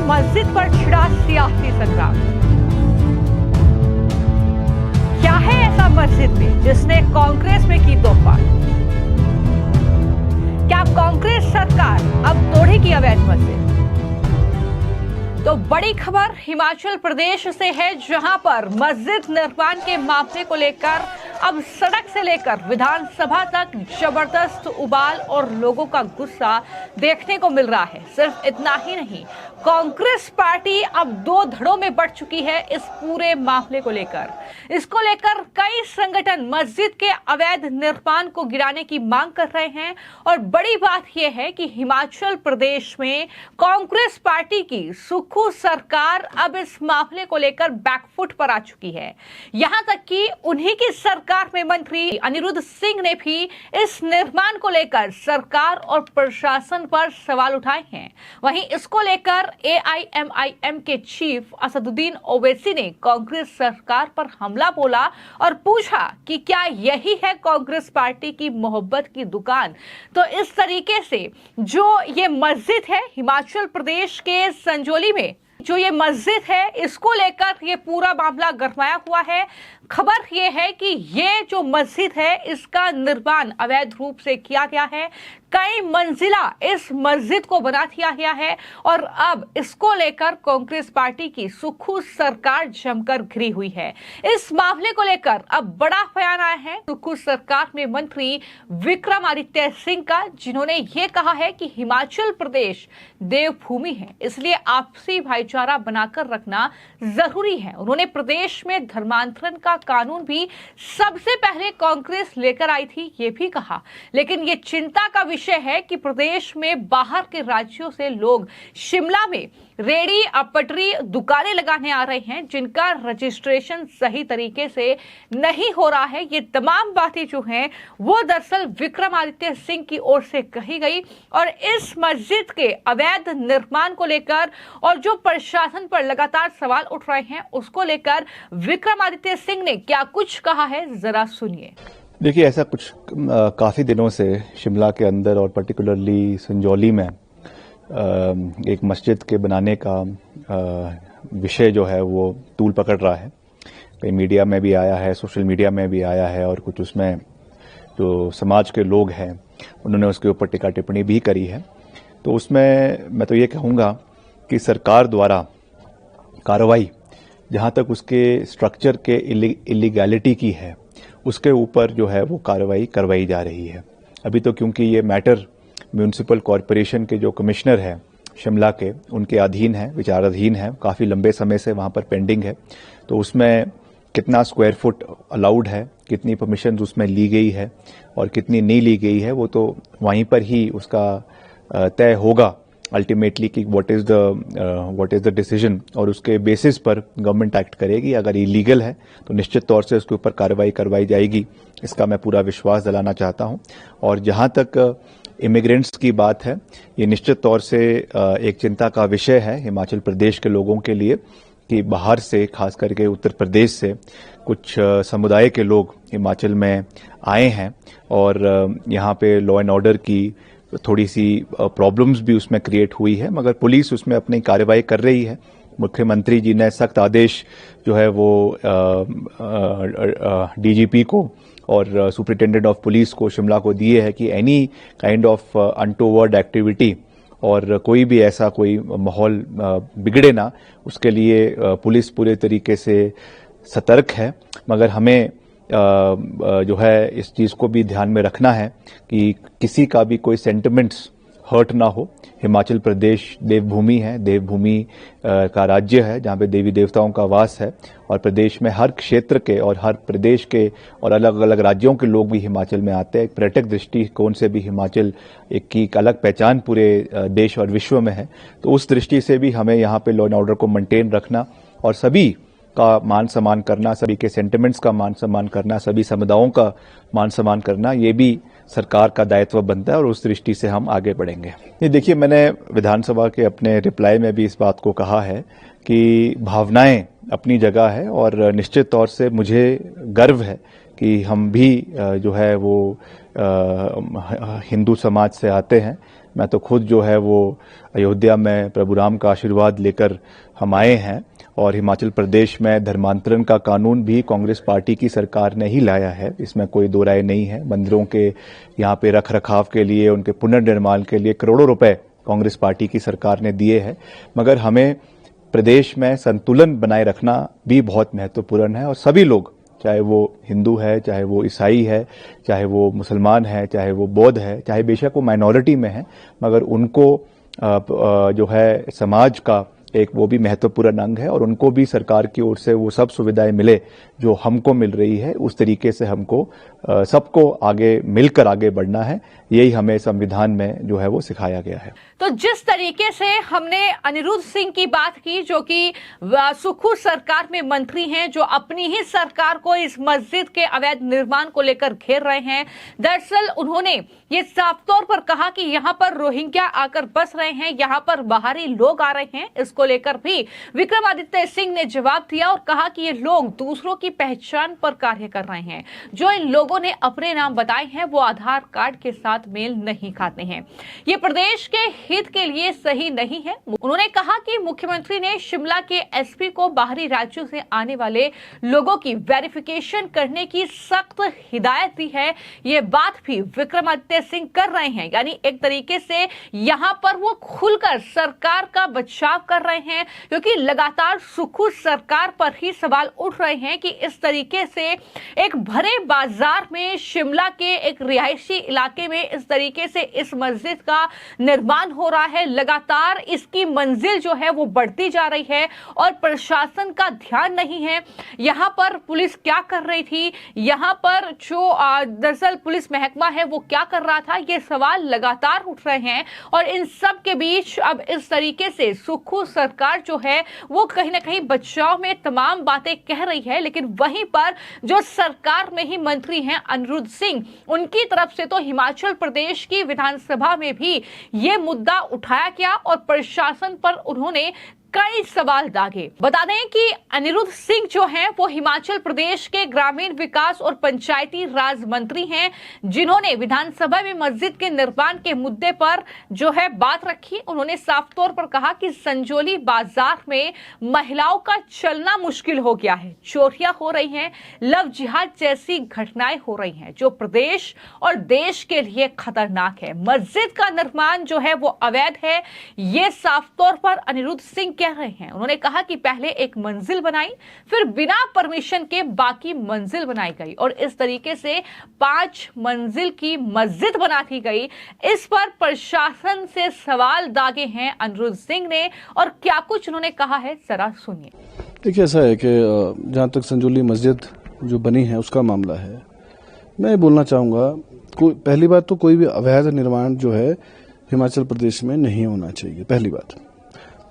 मस्जिद पर छिड़ा सियासी संग्राम। क्या है ऐसा मस्जिद में जिसने कांग्रेस में की तोड़फोड़? क्या कांग्रेस सरकार अब तोड़ेगी अवैध मस्जिद? तो बड़ी खबर हिमाचल प्रदेश से है, जहां पर मस्जिद निर्माण के मामले को लेकर अब सड़क से लेकर विधानसभा तक जबरदस्त उबाल और लोगों का गुस्सा देखने को मिल रहा है। सिर्फ इतना ही नहीं, कांग्रेस पार्टी अब दो धड़ों में बढ़ चुकी है इस पूरे मामले को लेकर। इसको लेकर कई संगठन मस्जिद के अवैध निर्माण को गिराने की मांग कर रहे हैं। और बड़ी बात यह है कि हिमाचल प्रदेश में कांग्रेस पार्टी की सुक्खू सरकार अब इस मामले को लेकर बैकफुट पर आ चुकी है। यहां तक कि उन्हीं की सरकार में मंत्री अनिरुद्ध सिंह ने भी इस निर्माण को लेकर सरकार और प्रशासन पर सवाल उठाए हैं। वहीं इसको लेकर AIMIM के चीफ असदुद्दीन ओवैसी ने कांग्रेस सरकार पर हमला बोला और पूछा कि क्या यही है कांग्रेस पार्टी की मोहब्बत की दुकान। तो इस तरीके से जो ये मस्जिद है हिमाचल प्रदेश के संजौली में, जो ये मस्जिद है, इसको लेकर ये पूरा मामला गरमाया हुआ है। खबर ये है कि ये जो मस्जिद है इसका निर्माण अवैध रूप से किया गया है। कई मंजिला इस मस्जिद को बना दिया गया है और अब इसको लेकर कांग्रेस पार्टी की सुक्खू सरकार जमकर घिरी हुई है। इस मामले को लेकर अब बड़ा बयान आया है सुक्खू सरकार में मंत्री विक्रमादित्य सिंह का, जिन्होंने ये कहा है कि हिमाचल प्रदेश देवभूमि है, इसलिए आपसी भाईचारा बनाकर रखना जरूरी है। उन्होंने प्रदेश में धर्मांतरण का कानून भी सबसे पहले कांग्रेस लेकर आई थी, ये भी कहा। लेकिन ये चिंता का विषय है कि प्रदेश में बाहर के राज्यों से लोग शिमला में रेडी पटरी दुकानें लगाने आ रहे हैं, जिनका रजिस्ट्रेशन सही तरीके से नहीं हो रहा है। ये तमाम बातें जो हैं वो दरअसल विक्रमादित्य सिंह की ओर से कही गई। और इस मस्जिद के अवैध निर्माण को लेकर और जो प्रशासन पर लगातार सवाल उठ रहे हैं, उसको लेकर विक्रमादित्य सिंह ने क्या कुछ कहा है, जरा सुनिए। देखिए, ऐसा कुछ काफ़ी दिनों से शिमला के अंदर और पर्टिकुलरली संजौली में एक मस्जिद के बनाने का विषय जो है वो तूल पकड़ रहा है। कई मीडिया में भी आया है, सोशल मीडिया में भी आया है, और कुछ उसमें जो समाज के लोग हैं उन्होंने उसके ऊपर टिक्का टिप्पणी भी करी है। तो उसमें मैं तो ये कहूँगा कि सरकार द्वारा कार्रवाई जहाँ तक उसके स्ट्रक्चर के इलीगैलिटी की है उसके ऊपर जो है वो कार्रवाई करवाई जा रही है। अभी तो क्योंकि ये मैटर म्यूनिसिपल कॉरपोरेशन के जो कमिश्नर है शिमला के, उनके अधीन है, विचाराधीन है, काफ़ी लंबे समय से वहाँ पर पेंडिंग है। तो उसमें कितना स्क्वायर फुट अलाउड है, कितनी परमिशन उसमें ली गई है और कितनी नहीं ली गई है, वो तो वहीं पर ही उसका तय होगा अल्टीमेटली कि व्हाट इज द डिसीजन। और उसके बेसिस पर गवर्नमेंट एक्ट करेगी। अगर इलीगल है तो निश्चित तौर से उसके ऊपर कार्रवाई करवाई जाएगी, इसका मैं पूरा विश्वास दिलाना चाहता हूं। और जहां तक इमिग्रेंट्स की बात है, ये निश्चित तौर से एक चिंता का विषय है हिमाचल प्रदेश के लोगों के लिए कि बाहर से, खास करके उत्तर प्रदेश से कुछ समुदाय के लोग हिमाचल में आए हैं और यहाँ पे लॉ एंड ऑर्डर की थोड़ी सी प्रॉब्लम्स भी उसमें क्रिएट हुई है, मगर पुलिस उसमें अपनी कार्रवाई कर रही है। मुख्यमंत्री जी ने सख्त आदेश जो है वो DGP को और सुपरिटेंडेंट ऑफ पुलिस को शिमला को दिए है कि any kind of untoward activity और कोई भी ऐसा कोई माहौल बिगड़े ना, उसके लिए पुलिस पूरे तरीके से सतर्क है। मगर हमें जो है इस चीज़ को भी ध्यान में रखना है कि किसी का भी कोई सेंटिमेंट्स हर्ट ना हो। हिमाचल प्रदेश देवभूमि है, देवभूमि का राज्य है जहाँ पे देवी देवताओं का वास है। और प्रदेश में हर क्षेत्र के और हर प्रदेश के और अलग अलग राज्यों के लोग भी हिमाचल में आते हैं। एक पर्यटक दृष्टिकोण से भी हिमाचल एक अलग पहचान पूरे देश और विश्व में है। तो उस दृष्टि से भी हमें यहाँ पे लॉ एंड ऑर्डर को मेंटेन रखना और सभी का मान सम्मान करना, सभी के सेंटिमेंट्स का मान सम्मान करना, सभी समुदायों का मान सम्मान करना, ये भी सरकार का दायित्व बनता है और उस दृष्टि से हम आगे बढ़ेंगे। ये देखिए, मैंने विधानसभा के अपने रिप्लाई में भी इस बात को कहा है कि भावनाएं अपनी जगह है और निश्चित तौर से मुझे गर्व है कि हम भी जो है वो हिंदू समाज से आते हैं। मैं तो खुद जो है वो अयोध्या में प्रभु राम का आशीर्वाद लेकर हम आए हैं और हिमाचल प्रदेश में धर्मांतरण का कानून भी कांग्रेस पार्टी की सरकार ने ही लाया है, इसमें कोई दो राय नहीं है। मंदिरों के यहाँ पे रख रखाव के लिए, उनके पुनर्निर्माण के लिए करोड़ों रुपए कांग्रेस पार्टी की सरकार ने दिए हैं, मगर हमें प्रदेश में संतुलन बनाए रखना भी बहुत महत्वपूर्ण है और सभी लोग, चाहे वो हिंदू है, चाहे वो ईसाई है, चाहे वो मुसलमान है, चाहे वो बौद्ध है, चाहे बेशक वो माइनॉरिटी में है, मगर उनको जो है समाज का एक वो भी महत्वपूर्ण अंग है और उनको भी सरकार की ओर से वो सब सुविधाएं मिले जो हमको मिल रही है। उस तरीके से हमको सबको आगे मिलकर आगे बढ़ना है, यही हमें संविधान में जो है वो सिखाया गया है। तो जिस तरीके से हमने अनिरुद्ध सिंह की बात की, जो कि सुखू सरकार में मंत्री हैं, जो अपनी ही सरकार को इस मस्जिद के अवैध निर्माण को लेकर घेर रहे हैं। दरअसल उन्होंने ये साफ तौर पर कहा कि यहाँ पर रोहिंग्या आकर बस रहे हैं, यहाँ पर बाहरी लोग आ रहे हैं। इसको लेकर भी विक्रमादित्य सिंह ने जवाब दिया और कहा कि ये लोग दूसरों की पहचान पर कार्य कर रहे हैं। जो इन लोगों ने अपने नाम बताए हैं वो आधार कार्ड के साथ मेल नहीं खाते हैं। ये प्रदेश के हित के लिए सही नहीं है। उन्होंने कहा कि मुख्यमंत्री ने शिमला के एसपी को बाहरी राज्यों से आने वाले लोगों की वेरिफिकेशन करने की सख्त हिदायत दी है। ये बात भी विक्रमादित्य सिंह कर रहे हैं, यानी एक तरीके से यहाँ पर वो खुलकर सरकार का बचाव कर रहे हैं, क्योंकि लगातार सुखू सरकार पर ही सवाल उठ रहे हैं कि इस तरीके से एक भरे बाजार में, शिमला के एक रिहायशी इलाके में इस तरीके से इस मस्जिद का निर्माण हो रहा है। लगातार इसकी मंजिल जो है वो बढ़ती जा रही है और प्रशासन का ध्यान नहीं है। यहाँ पर पुलिस क्या कर रही थी, यहाँ पर जो दरअसल पुलिस महकमा है वो क्या कर रहा था, ये सवाल लगातार उठ रहे हैं। और इन सब के बीच अब इस तरीके से सुखू सरकार जो है वो कहीं ना कहीं बचाव में तमाम बातें कह रही है, लेकिन वहीं पर जो सरकार में ही मंत्री हैं अनिरुद्ध सिंह, उनकी तरफ से तो हिमाचल प्रदेश की विधानसभा में भी ये मुद्दा उठाया गया और प्रशासन पर उन्होंने कई सवाल दागे। बता दें कि अनिरुद्ध सिंह जो हैं वो हिमाचल प्रदेश के ग्रामीण विकास और पंचायती राज मंत्री हैं, जिन्होंने विधानसभा में मस्जिद के निर्माण के मुद्दे पर जो है बात रखी। उन्होंने साफ तौर पर कहा कि संजोली बाजार में महिलाओं का चलना मुश्किल हो गया है, चोरियां हो रही हैं, लव जिहाद जैसी घटनाएं हो रही हैं, जो प्रदेश और देश के लिए खतरनाक है। मस्जिद का निर्माण जो है वो अवैध है, ये साफ तौर पर अनिरुद्ध सिंह कह रहे हैं। उन्होंने कहा कि पहले एक मंजिल बनाई, फिर बिना परमिशन के बाकी मंजिल बनाई गई और इस तरीके से 5 मंजिल की मस्जिद बना दी गई। इस पर प्रशासन से सवाल दागे हैं अनिरुद्ध सिंह ने और क्या कुछ उन्होंने कहा है, जरा सुनिए। देखिए, ऐसा है कि जहां तक संजोली मस्जिद जो बनी है उसका मामला है, मैं बोलना चाहूंगा, पहली बात तो कोई भी अवैध निर्माण जो है हिमाचल प्रदेश में नहीं होना चाहिए, पहली बात।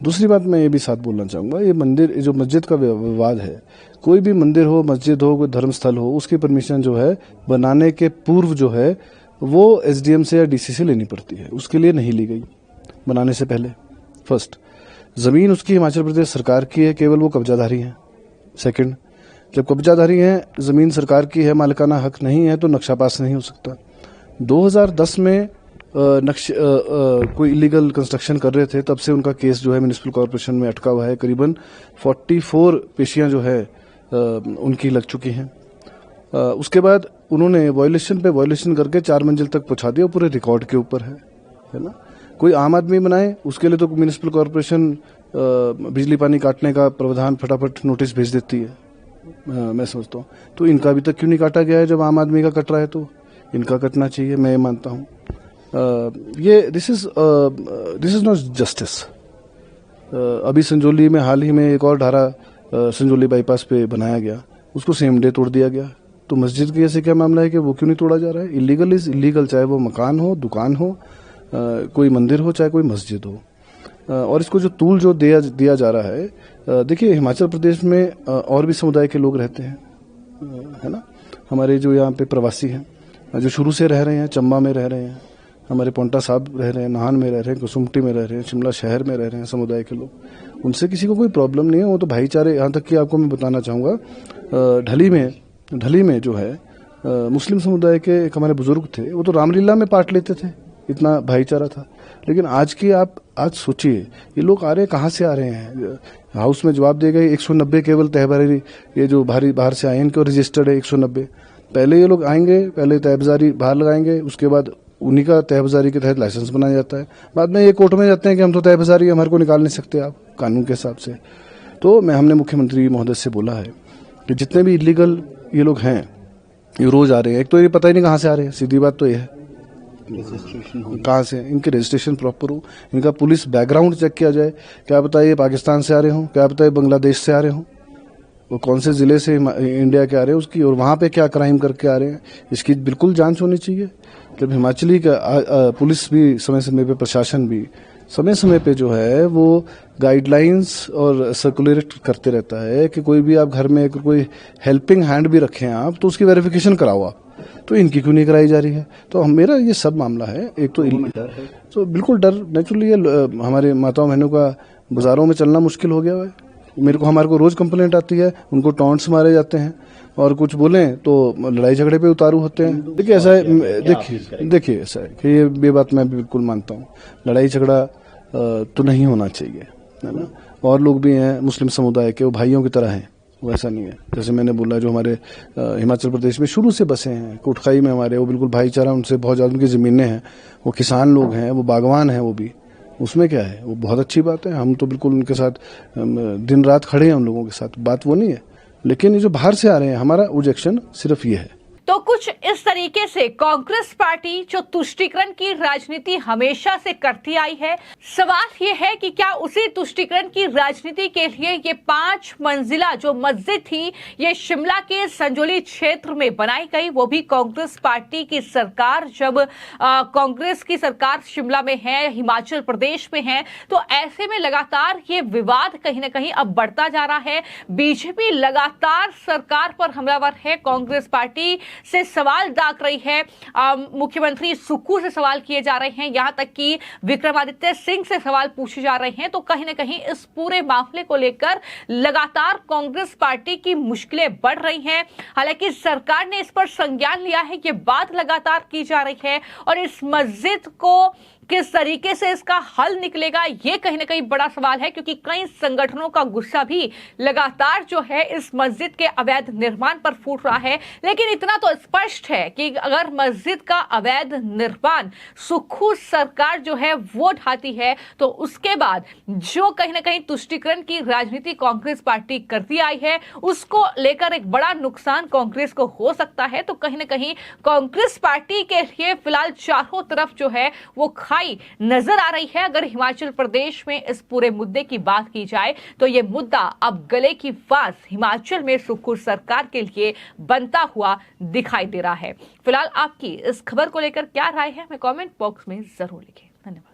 दूसरी बात मैं ये भी साथ बोलना चाहूँगा, ये मंदिर, जो मस्जिद का विवाद है, कोई भी मंदिर हो, मस्जिद हो, कोई धर्मस्थल हो, उसकी परमिशन जो है बनाने के पूर्व जो है वो एसडीएम से या डीसी से लेनी पड़ती है। उसके लिए नहीं ली गई बनाने से पहले। फर्स्ट, ज़मीन उसकी हिमाचल प्रदेश सरकार की है, केवल वो कब्जाधारी है। सेकंड, जब कब्जाधारी है, ज़मीन सरकार की है, मालिकाना हक नहीं है, तो नक्शा पास नहीं हो सकता। 2010 में कोई इलीगल कंस्ट्रक्शन कर रहे थे, तब से उनका केस जो है म्युनिसिपल कॉर्पोरेशन में अटका हुआ है। करीबन 44 पेशियां जो है उनकी लग चुकी हैं। उसके बाद उन्होंने वायलेशन पे वायलेशन करके 4 मंजिल तक पहुंचा दिया, पूरे रिकॉर्ड के ऊपर है ना। कोई आम आदमी बनाए उसके लिए तो म्युनिसिपल कॉर्पोरेशन बिजली पानी काटने का प्रावधान फटाफट नोटिस भेज देती है, मैं समझता हूँ। तो इनका अभी तक क्यों नहीं काटा गया है? जब आम आदमी का कट रहा है तो इनका कटना चाहिए, मैं ये मानता हूँ। ये दिस इज नॉट जस्टिस। अभी संजोली में हाल ही में एक और ढारा संजोली बाईपास पे बनाया गया, उसको सेम डे तोड़ दिया गया। तो मस्जिद की ऐसे क्या मामला है कि वो क्यों नहीं तोड़ा जा रहा है? इलीगल इज इलीगल, चाहे वो मकान हो, दुकान हो, कोई मंदिर हो, चाहे कोई मस्जिद हो। और इसको जो तूल जो दिया जा रहा है, देखिए हिमाचल प्रदेश में और भी समुदाय के लोग रहते हैं, है ना। हमारे जो यहाँ पे प्रवासी हैं, जो शुरू से रह रहे हैं, चंबा में रह रहे हैं, हमारे पोंटा साहब रह रहे हैं, नाहन में रह रहे हैं, कसुमटी में रह रहे हैं, शिमला शहर में रह रहे हैं समुदाय के लोग। उनसे किसी को कोई प्रॉब्लम नहीं है, वो तो भाईचारे। यहाँ तक कि आपको मैं बताना चाहूँगा, ढली में जो है मुस्लिम समुदाय के एक हमारे बुजुर्ग थे, वो तो रामलीला में पार्ट लेते थे, इतना भाईचारा था। लेकिन आज की आप आज सोचिए, ये लोग आ रहे हैं कहाँ से आ रहे हैं? हाउस में जवाब दे गए 190 केवल तहबाजारी, ये जो बाहर से आए हैं इनको रजिस्टर्ड है 190। पहले ये लोग आएंगे, पहले तहबाजारी बाहर लगाएंगे, उसके बाद उन्हीं का तहबाजारी के तहत लाइसेंस बनाया जाता है। बाद में ये कोर्ट में जाते हैं कि हम तो तहबाजारी, हमारे को निकाल नहीं सकते आप कानून के हिसाब से। तो हमने मुख्यमंत्री महोदय से बोला है कि जितने भी इलीगल ये लोग हैं, ये रोज आ रहे हैं। एक तो ये पता ही नहीं कहाँ से आ रहे हैं, सीधी बात तो ये है, कहाँ से इनके रजिस्ट्रेशन प्रॉपर हो, इनका पुलिस बैकग्राउंड चेक किया जाए। क्या पता ये पाकिस्तान से आ रहे हों, क्या पता ये बांग्लादेश से आ रहे हों, वो कौन से जिले से इंडिया के आ रहे हैं उसकी, और वहाँ पे क्या क्राइम करके आ रहे हैं, इसकी बिल्कुल जांच होनी चाहिए। जब हिमाचली का पुलिस भी समय समय पे, प्रशासन भी समय समय पे जो है वो गाइडलाइंस और सर्कुलेट करते रहता है कि कोई भी आप घर में कोई हेल्पिंग हैंड भी रखें आप, तो उसकी वेरिफिकेशन कराओ आप। तो इनकी क्यों नहीं कराई जा रही है? तो मेरा ये सब मामला है। एक तो डर है, तो बिल्कुल डर नेचुरली हमारे माताओं बहनों का बाजारों में चलना मुश्किल हो गया है। हमारे को रोज कंप्लेंट आती है, उनको टॉन्ट्स मारे जाते हैं और कुछ बोलें तो लड़ाई झगड़े पे उतारू होते हैं। देखिए ऐसा है, देखिए ऐसा है कि ये बात मैं बिल्कुल मानता हूँ, लड़ाई झगड़ा तो नहीं होना चाहिए, है ना। और लोग भी हैं मुस्लिम समुदाय के, वो भाइयों की तरह हैं, वो ऐसा नहीं है। जैसे मैंने बोला, जो हमारे हिमाचल प्रदेश में शुरू से बसे हैं, कोटखाई में हमारे, वो बिल्कुल भाईचारा, उनसे बहुत ज़्यादा उनकी ज़मीनें हैं, वो किसान लोग हैं, वो बागवान हैं, वो भी, उसमें क्या है, वो बहुत अच्छी बात है। हम तो बिल्कुल उनके साथ दिन रात खड़े हैं उन लोगों के साथ, बात वो नहीं है। लेकिन ये जो बाहर से आ रहे हैं, हमारा ऑब्जेक्शन सिर्फ ये है। तो कुछ इस तरीके से कांग्रेस पार्टी जो तुष्टीकरण की राजनीति हमेशा से करती आई है, सवाल ये है कि क्या उसी तुष्टीकरण की राजनीति के लिए ये 5 मंजिला जो मस्जिद थी, ये शिमला के संजौली क्षेत्र में बनाई गई, वो भी कांग्रेस पार्टी की सरकार, जब कांग्रेस की सरकार शिमला में है, हिमाचल प्रदेश में है, तो ऐसे में लगातार ये विवाद कहीं ना कहीं अब बढ़ता जा रहा है। बीजेपी लगातार सरकार पर हमलावर है, कांग्रेस पार्टी से सवाल दाग रही है, मुख्यमंत्री सुक्खू से सवाल किए जा रहे हैं, यहां तक कि विक्रमादित्य सिंह से सवाल पूछे जा रहे हैं। तो कहीं ना कहीं इस पूरे मामले को लेकर लगातार कांग्रेस पार्टी की मुश्किलें बढ़ रही हैं। हालांकि सरकार ने इस पर संज्ञान लिया है, ये बात लगातार की जा रही है, और इस मस्जिद को किस तरीके से इसका हल निकलेगा, ये कहीं ना कहीं बड़ा सवाल है, क्योंकि कई संगठनों का गुस्सा भी लगातार जो है इस मस्जिद के अवैध निर्माण पर फूट रहा है। लेकिन इतना तो स्पष्ट है कि अगर मस्जिद का अवैध निर्माण सुक्खू सरकार जो है वो ढाती है, तो उसके बाद जो कहीं ना कहीं तुष्टीकरण की राजनीति कांग्रेस पार्टी करती आई है, उसको लेकर एक बड़ा नुकसान कांग्रेस को हो सकता है। तो कहीं ना कहीं कांग्रेस पार्टी के लिए फिलहाल चारों तरफ जो है वो नजर आ रही है। अगर हिमाचल प्रदेश में इस पूरे मुद्दे की बात की जाए, तो यह मुद्दा अब गले की फांस हिमाचल में सुक्खू सरकार के लिए बनता हुआ दिखाई दे रहा है। फिलहाल आपकी इस खबर को लेकर क्या राय है, हमें कमेंट बॉक्स में जरूर लिखें। धन्यवाद।